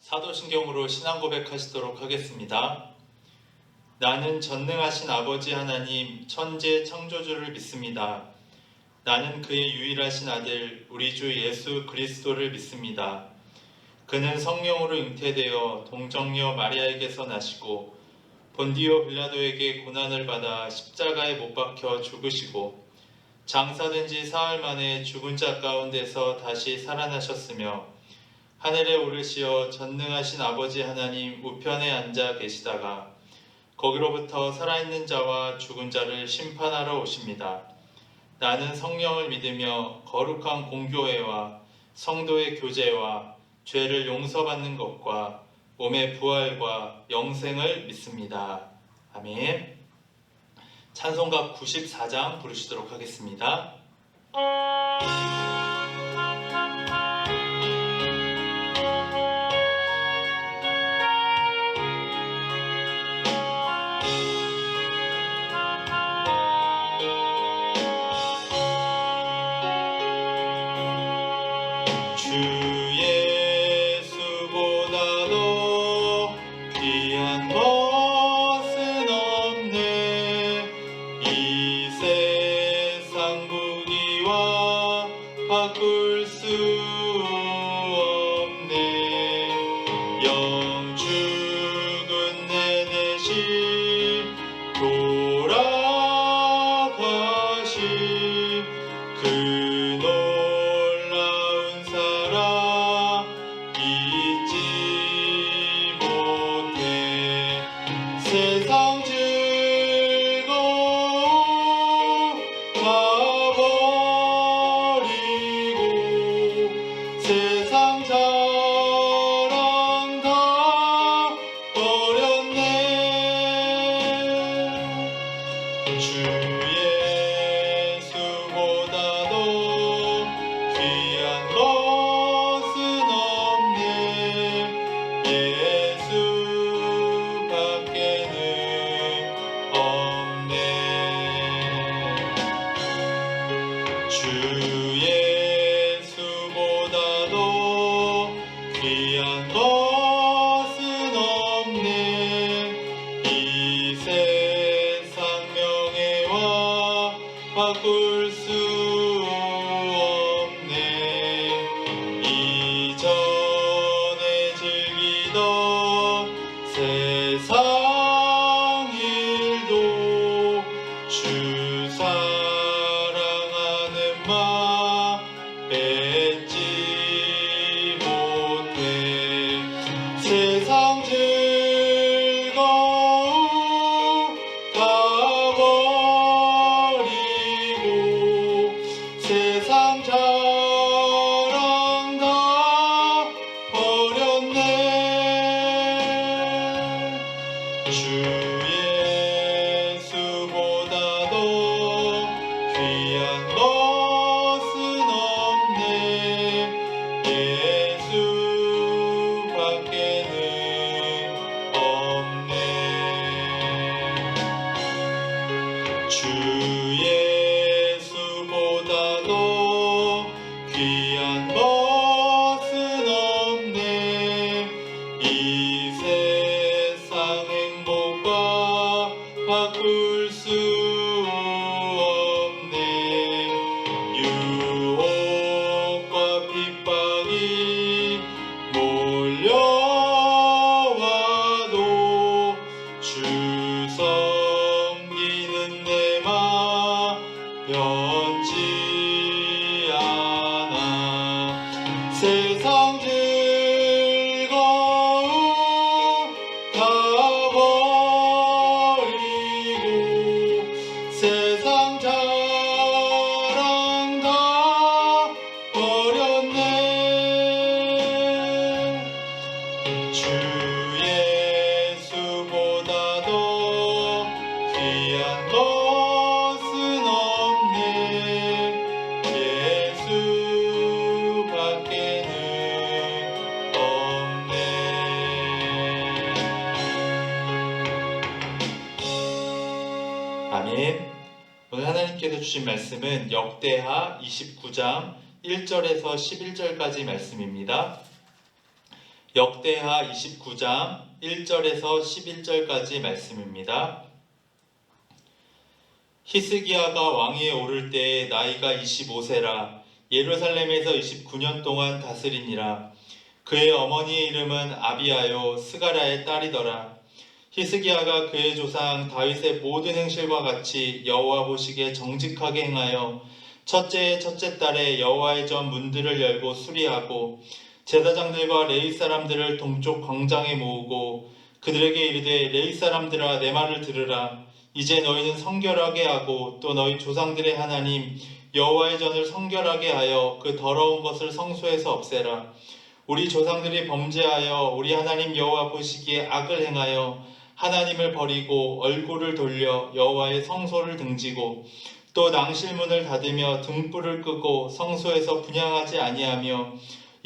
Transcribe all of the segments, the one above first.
사도신경으로 신앙 고백하시도록 하겠습니다. 나는 전능하신 아버지 하나님 천지의 창조주를 믿습니다. 나는 그의 유일하신 아들 우리 주 예수 그리스도를 믿습니다. 그는 성령으로 잉태되어 동정녀 마리아에게서 나시고 본디오 빌라도에게 고난을 받아 십자가에 못 박혀 죽으시고 장사된 지 사흘 만에 죽은 자 가운데서 다시 살아나셨으며 하늘에 오르시어 전능하신 아버지 하나님 우편에 앉아 계시다가 거기로부터 살아있는 자와 죽은 자를 심판하러 오십니다. 나는 성령을 믿으며 거룩한 공교회와 성도의 교제와 죄를 용서받는 것과 몸의 부활과 영생을 믿습니다. 아멘. 찬송가 94장 부르시도록 하겠습니다. 바꿀 수 없네. 영 죽은 내 대신 돌아가신 그 놀라운 사랑 잊지 못해. 세상 즐거움 세상 자랑 다 버렸네. 주 예수보다도 귀한 것은 없네. 예수밖에는 없네. 주 귀한 것은 없네. 이 세상 명예와 바꿀 수 없네. 이전에 즐기던 세상 일도 주 사랑하는 마 뺏지 세상 즐거움 다 버리고 세상 자랑 다 버렸네. 주 예수보다도 귀한 것은 없네. 예수밖에는 없네. 주 예수보다도 귀한 것은 없네. 이 세상 행복과 바꿀 수 없네. 유혹과 핍박이 몰려와도 주 섬기는 내 맘 변치 않아. 세상 즐거움 다 버리고 세상 자랑 다 버렸네. 주 예수보다도 귀한 것은 없네. 예수밖에는 없네. 아멘. 오늘 하나님께서 주신 말씀은 역대하 29장 1절에서 11절까지 말씀입니다. 역대하 29장 1절에서 11절까지 말씀입니다. 히스기야가 왕위에 오를 때에 나이가 25세라 예루살렘에서 29년 동안 다스리니라. 그의 어머니의 이름은 아비아요 스가랴의 딸이더라. 히스기야가 그의 조상 다윗의 모든 행실과 같이 여호와 보시기에 정직하게 행하여 첫째의 첫째 달에 여호와의 전 문들을 열고 수리하고 제사장들과 레위 사람들을 동쪽 광장에 모으고 그들에게 이르되 레위 사람들아 내 말을 들으라. 이제 너희는 성결하게 하고 또 너희 조상들의 하나님 여호와의 전을 성결하게 하여 그 더러운 것을 성소에서 없애라. 우리 조상들이 범죄하여 우리 하나님 여호와 보시기에 악을 행하여 하나님을 버리고 얼굴을 돌려 여호와의 성소를 등지고 또 낭실문을 닫으며 등불을 끄고 성소에서 분향하지 아니하며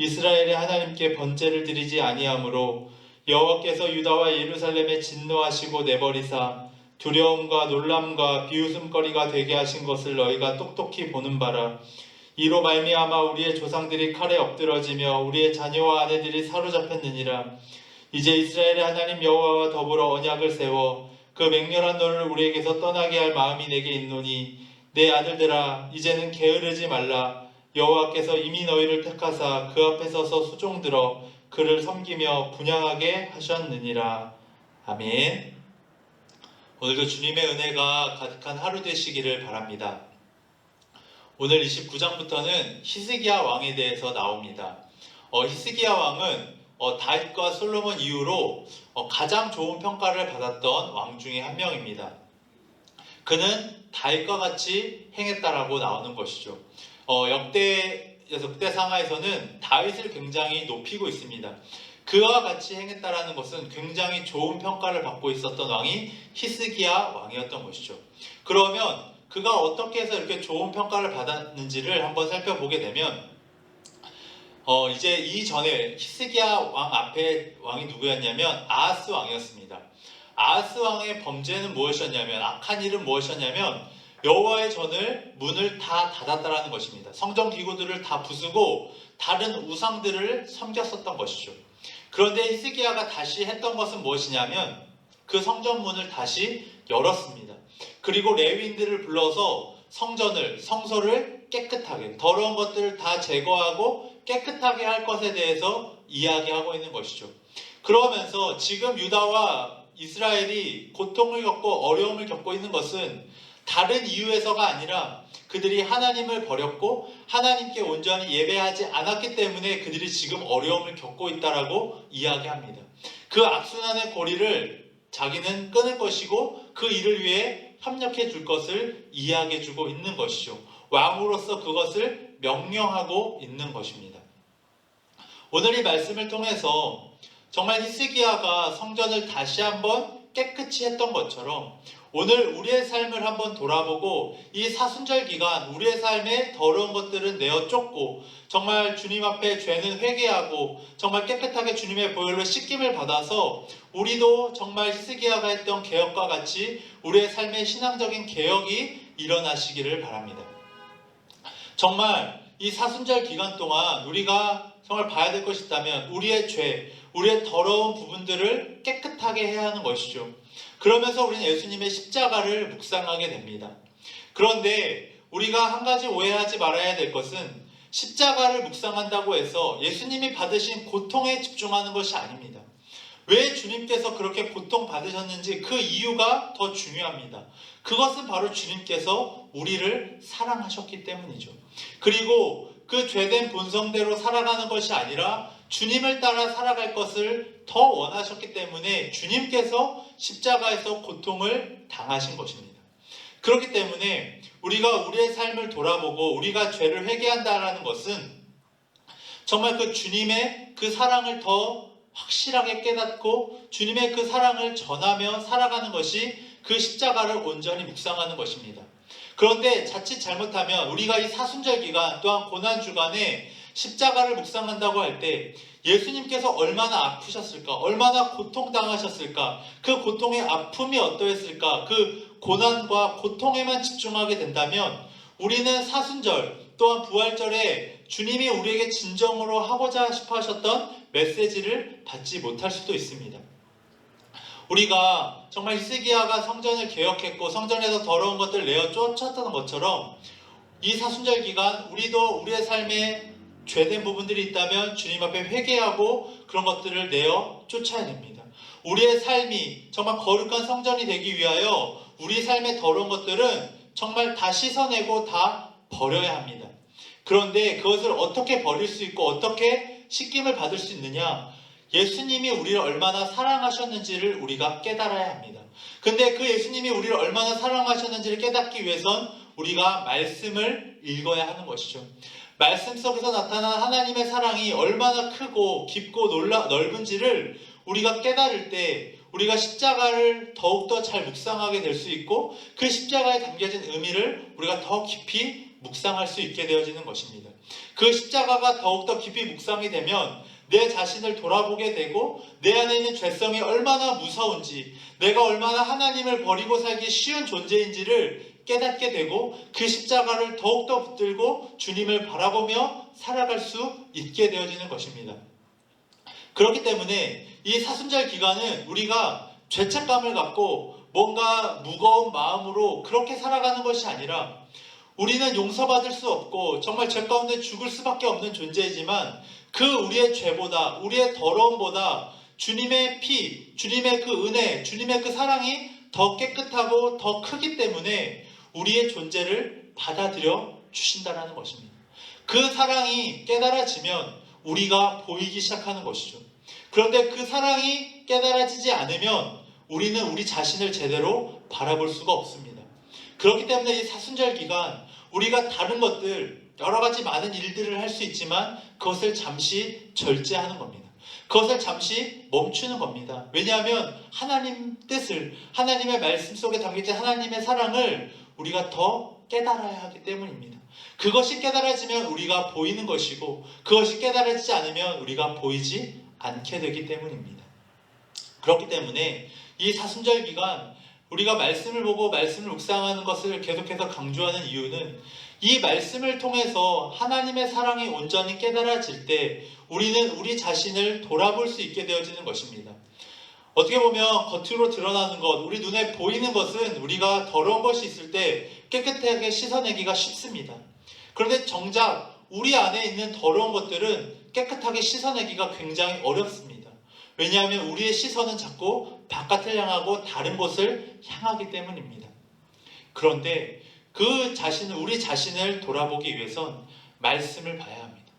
이스라엘의 하나님께 번제를 드리지 아니하므로 여호와께서 유다와 예루살렘에 진노하시고 내버리사 두려움과 놀람과 비웃음거리가 되게 하신 것을 너희가 똑똑히 보는 바라. 이로 말미암아 우리의 조상들이 칼에 엎드러지며 우리의 자녀와 아내들이 사로잡혔느니라. 이제 이스라엘의 하나님 여호와와 더불어 언약을 세워 그 맹렬한 너를 우리에게서 떠나게 할 마음이 내게 있노니 내 아들들아 이제는 게으르지 말라. 여호와께서 이미 너희를 택하사 그 앞에 서서 수종들어 그를 섬기며 분향하게 하셨느니라. 아멘. 오늘도 주님의 은혜가 가득한 하루 되시기를 바랍니다. 오늘 29장부터는 히스기야 왕에 대해서 나옵니다. 히스기야 왕은 다윗과 솔로몬 이후로 가장 좋은 평가를 받았던 왕 중에 한 명입니다. 그는 다윗과 같이 행했다라고 나오는 것이죠. 역대상하에서는 다윗을 굉장히 높이고 있습니다. 그와 같이 행했다라는 것은 굉장히 좋은 평가를 받고 있었던 왕이 히스기야 왕이었던 것이죠. 그러면 그가 어떻게 해서 이렇게 좋은 평가를 받았는지를 한번 살펴보게 되면 이제 이전에 히스기야 왕 앞에 왕이 누구였냐면 아하스 왕이었습니다. 아하스 왕의 범죄는 무엇이었냐면 악한 일은 무엇이었냐면 여호와의 전을 문을 다 닫았다라는 것입니다. 성전 기구들을 다 부수고 다른 우상들을 섬겼었던 것이죠. 그런데 히스기야가 다시 했던 것은 무엇이냐면 그 성전 문을 다시 열었습니다. 그리고 레위인들을 불러서 성소를 깨끗하게 더러운 것들을 다 제거하고 깨끗하게 할 것에 대해서 이야기하고 있는 것이죠. 그러면서 지금 유다와 이스라엘이 고통을 겪고 어려움을 겪고 있는 것은 다른 이유에서가 아니라 그들이 하나님을 버렸고 하나님께 온전히 예배하지 않았기 때문에 그들이 지금 어려움을 겪고 있다라고 이야기합니다. 그 악순환의 고리를 자기는 끊을 것이고 그 일을 위해 협력해 줄 것을 이야기해 주고 있는 것이죠. 왕으로서 그것을 명령하고 있는 것입니다. 오늘 이 말씀을 통해서 정말 히스기야가 성전을 다시 한번 깨끗이 했던 것처럼 오늘 우리의 삶을 한번 돌아보고 이 사순절 기간 우리의 삶에 더러운 것들은 내어 쫓고 정말 주님 앞에 죄는 회개하고 정말 깨끗하게 주님의 보혈로 씻김을 받아서 우리도 정말 히스기야가 했던 개혁과 같이 우리의 삶의 신앙적인 개혁이 일어나시기를 바랍니다. 정말 이 사순절 기간 동안 우리가 정말 봐야 될 것이 있다면 우리의 죄, 우리의 더러운 부분들을 깨끗하게 해야 하는 것이죠. 그러면서 우리는 예수님의 십자가를 묵상하게 됩니다. 그런데 우리가 한 가지 오해하지 말아야 될 것은 십자가를 묵상한다고 해서 예수님이 받으신 고통에 집중하는 것이 아닙니다. 왜 주님께서 그렇게 고통받으셨는지 그 이유가 더 중요합니다. 그것은 바로 주님께서 우리를 사랑하셨기 때문이죠. 그리고 그 죄된 본성대로 살아가는 것이 아니라 주님을 따라 살아갈 것을 더 원하셨기 때문에 주님께서 십자가에서 고통을 당하신 것입니다. 그렇기 때문에 우리가 우리의 삶을 돌아보고 우리가 죄를 회개한다는 것은 정말 그 주님의 그 사랑을 더 확실하게 깨닫고 주님의 그 사랑을 전하며 살아가는 것이 그 십자가를 온전히 묵상하는 것입니다. 그런데 자칫 잘못하면 우리가 이 사순절 기간 또한 고난 주간에 십자가를 묵상한다고 할 때 예수님께서 얼마나 아프셨을까, 얼마나 고통당하셨을까, 그 고통의 아픔이 어떠했을까, 그 고난과 고통에만 집중하게 된다면 우리는 사순절 또한 부활절에 주님이 우리에게 진정으로 하고자 싶어 하셨던 메시지를 받지 못할 수도 있습니다. 우리가 정말 히스기야가 성전을 개혁했고 성전에서 더러운 것들을 내어 쫓았던 것처럼 이 사순절 기간 우리도 우리의 삶에 죄된 부분들이 있다면 주님 앞에 회개하고 그런 것들을 내어 쫓아야 됩니다. 우리의 삶이 정말 거룩한 성전이 되기 위하여 우리 삶의 더러운 것들은 정말 다 씻어내고 다 버려야 합니다. 그런데 그것을 어떻게 버릴 수 있고 어떻게 씻김을 받을 수 있느냐? 예수님이 우리를 얼마나 사랑하셨는지를 우리가 깨달아야 합니다. 근데 그 예수님이 우리를 얼마나 사랑하셨는지를 깨닫기 위해선 우리가 말씀을 읽어야 하는 것이죠. 말씀 속에서 나타난 하나님의 사랑이 얼마나 크고 깊고 넓은지를 우리가 깨달을 때 우리가 십자가를 더욱더 잘 묵상하게 될 수 있고 그 십자가에 담겨진 의미를 우리가 더 깊이 묵상할 수 있게 되어지는 것입니다. 그 십자가가 더욱더 깊이 묵상이 되면 내 자신을 돌아보게 되고 내 안에 있는 죄성이 얼마나 무서운지 내가 얼마나 하나님을 버리고 살기 쉬운 존재인지를 깨닫게 되고 그 십자가를 더욱더 붙들고 주님을 바라보며 살아갈 수 있게 되어지는 것입니다. 그렇기 때문에 이 사순절 기간은 우리가 죄책감을 갖고 뭔가 무거운 마음으로 그렇게 살아가는 것이 아니라 우리는 용서받을 수 없고 정말 죄 가운데 죽을 수밖에 없는 존재이지만 그 우리의 죄보다 우리의 더러움보다 주님의 피, 주님의 그 은혜, 주님의 그 사랑이 더 깨끗하고 더 크기 때문에 우리의 존재를 받아들여 주신다는 것입니다. 그 사랑이 깨달아지면 우리가 보이기 시작하는 것이죠. 그런데 그 사랑이 깨달아지지 않으면 우리는 우리 자신을 제대로 바라볼 수가 없습니다. 그렇기 때문에 이 사순절 기간 우리가 다른 것들 여러 가지 많은 일들을 할 수 있지만 그것을 잠시 절제하는 겁니다. 그것을 잠시 멈추는 겁니다. 왜냐하면 하나님 뜻을 하나님의 말씀 속에 담겨진 하나님의 사랑을 우리가 더 깨달아야 하기 때문입니다. 그것이 깨달아지면 우리가 보이는 것이고 그것이 깨달아지지 않으면 우리가 보이지 않게 되기 때문입니다. 그렇기 때문에 이 사순절 기간 우리가 말씀을 보고 말씀을 묵상하는 것을 계속해서 강조하는 이유는 이 말씀을 통해서 하나님의 사랑이 온전히 깨달아질 때 우리는 우리 자신을 돌아볼 수 있게 되어지는 것입니다. 어떻게 보면 겉으로 드러나는 것, 우리 눈에 보이는 것은 우리가 더러운 것이 있을 때 깨끗하게 씻어내기가 쉽습니다. 그런데 정작 우리 안에 있는 더러운 것들은 깨끗하게 씻어내기가 굉장히 어렵습니다. 왜냐하면 우리의 시선은 자꾸 바깥을 향하고 다른 곳을 향하기 때문입니다. 그런데 우리 자신을 돌아보기 위해선 말씀을 봐야 합니다.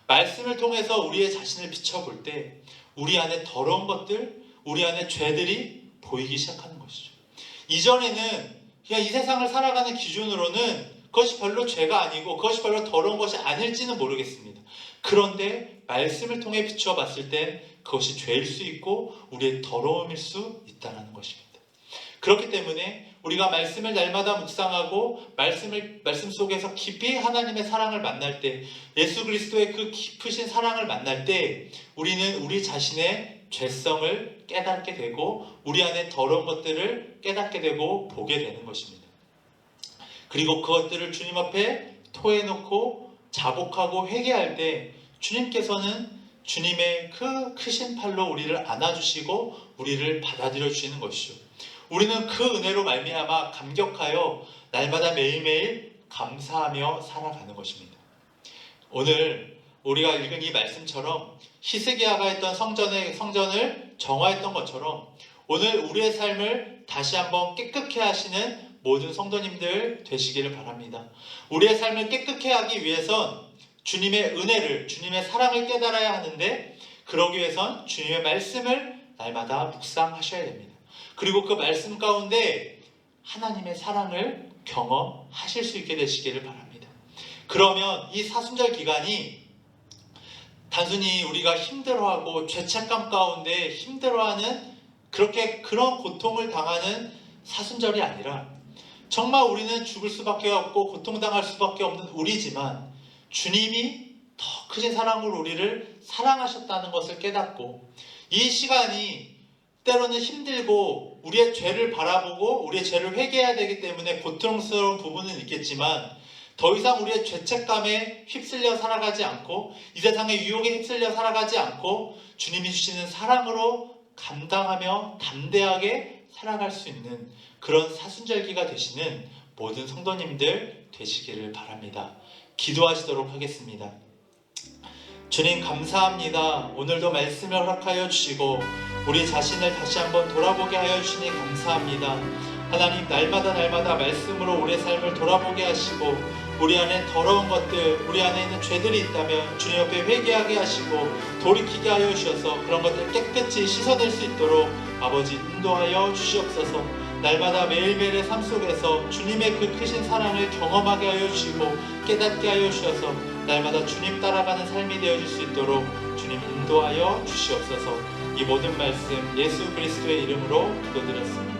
말씀을 통해서 우리의 자신을 비춰볼 때 우리 안에 더러운 것들, 우리 안에 죄들이 보이기 시작하는 것이죠. 이전에는 그냥 이 세상을 살아가는 기준으로는 그것이 별로 죄가 아니고 그것이 별로 더러운 것이 아닐지는 모르겠습니다. 그런데 말씀을 통해 비추어 봤을 때 그것이 죄일 수 있고 우리의 더러움일 수 있다는 것입니다. 그렇기 때문에 우리가 말씀을 날마다 묵상하고 말씀 속에서 깊이 하나님의 사랑을 만날 때 예수 그리스도의 그 깊으신 사랑을 만날 때 우리는 우리 자신의 죄성을 깨닫게 되고 우리 안에 더러운 것들을 깨닫게 되고 보게 되는 것입니다. 그리고 그것들을 주님 앞에 토해놓고 자복하고 회개할 때 주님께서는 주님의 그 크신 팔로 우리를 안아주시고 우리를 받아들여 주시는 것이죠. 우리는 그 은혜로 말미암아 감격하여 날마다 매일매일 감사하며 살아가는 것입니다. 오늘 우리가 읽은 이 말씀처럼 히스기야가 했던 성전을 정화했던 것처럼 오늘 우리의 삶을 다시 한번 깨끗게 하시는 모든 성도님들 되시기를 바랍니다. 우리의 삶을 깨끗게 하기 위해선 주님의 은혜를, 주님의 사랑을 깨달아야 하는데 그러기 위해선 주님의 말씀을 날마다 묵상하셔야 됩니다. 그리고 그 말씀 가운데 하나님의 사랑을 경험하실 수 있게 되시기를 바랍니다. 그러면 이 사순절 기간이 단순히 우리가 힘들어하고 죄책감 가운데 힘들어하는 그런 고통을 당하는 사순절이 아니라 정말 우리는 죽을 수밖에 없고 고통당할 수밖에 없는 우리지만 주님이 더 크신 사랑으로 우리를 사랑하셨다는 것을 깨닫고 이 시간이 때로는 힘들고 우리의 죄를 바라보고 우리의 죄를 회개해야 되기 때문에 고통스러운 부분은 있겠지만 더 이상 우리의 죄책감에 휩쓸려 살아가지 않고 이 세상의 유혹에 휩쓸려 살아가지 않고 주님이 주시는 사랑으로 감당하며 담대하게 살아갈 수 있는 그런 사순절기가 되시는 모든 성도님들 되시기를 바랍니다. 기도하시도록 하겠습니다. 주님 감사합니다. 오늘도 말씀을 허락하여 주시고 우리 자신을 다시 한번 돌아보게 하여 주시니 감사합니다. 하나님, 날마다 말씀으로 우리의 삶을 돌아보게 하시고 우리 안에 더러운 것들, 우리 안에 있는 죄들이 있다면 주님 옆에 회개하게 하시고 돌이키게 하여 주셔서 그런 것들 깨끗이 씻어낼 수 있도록 아버지 인도하여 주시옵소서. 날마다 매일매일의 삶 속에서 주님의 그 크신 사랑을 경험하게 하여 주시고 깨닫게 하여 주셔서 날마다 주님 따라가는 삶이 되어질 수 있도록 주님 인도하여 주시옵소서. 이 모든 말씀 예수 그리스도의 이름으로 기도드렸습니다.